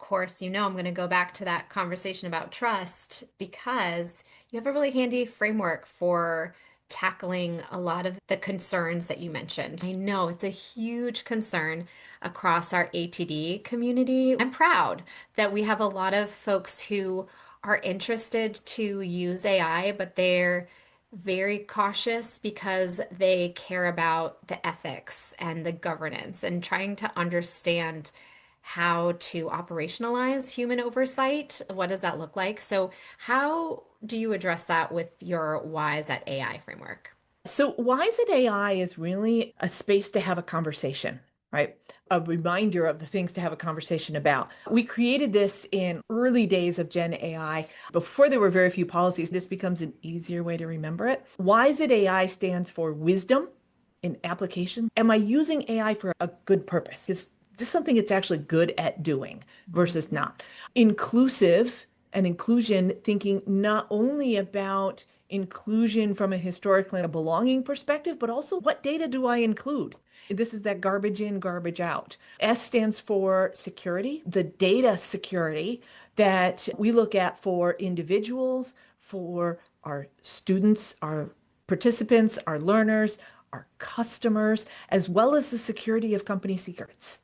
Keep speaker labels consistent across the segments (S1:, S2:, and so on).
S1: course, I'm going to go back to that conversation about trust because you have a really handy framework for tackling a lot of the concerns that you mentioned. I know it's a huge concern across our ATD community. I'm proud that we have a lot of folks who are interested to use AI, but they're very cautious because they care about the ethics and the governance and trying to understand how to operationalize human oversight. What does that look like? So, how do you address that with your WISE at AI framework?
S2: So, Wise at AI is really a space to have a conversation, right? A reminder of the things to have a conversation about. We created this in early days of Gen AI before there were very few policies. This becomes an easier way to remember it. Wise at AI stands for wisdom in application. Am I using AI for a good purpose? Is this something it's actually good at doing versus not? Inclusive and inclusion, thinking not only about inclusion from a historically and a belonging perspective, but also what data do I include? This is that garbage in, garbage out. S stands for security, the data security that we look at for individuals, for our students, our participants, our learners, our customers, as well as the security of company secrets.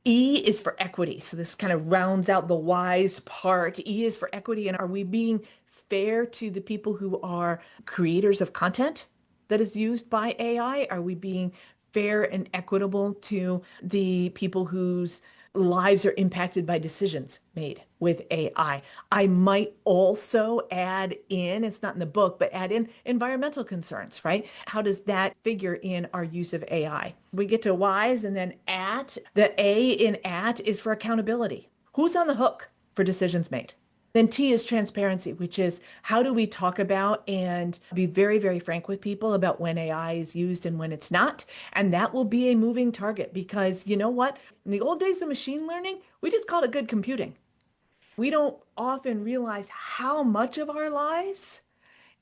S2: E is for equity. So this kind of rounds out the wise part. E is for equity. And are we being fair to the people who are creators of content that is used by AI? Are we being fair and equitable to the people whose lives are impacted by decisions made with AI? I might also add in, it's not in the book, but add in environmental concerns, right? How does that figure in our use of AI? We get to wise and then at. The A in at is for accountability. Who's on the hook for decisions made? Then T is transparency, which is how do we talk about and be very, very frank with people about when AI is used and when it's not. And that will be a moving target because you know what? In the old days of machine learning, we just called it good computing. We don't often realize how much of our lives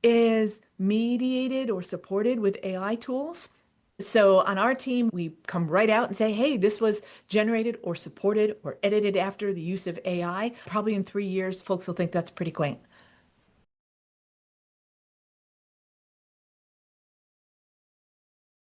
S2: is mediated or supported with AI tools. So on our team, we come right out and say, hey, this was generated or supported or edited after the use of AI. Probably in 3 years, folks will think that's pretty quaint.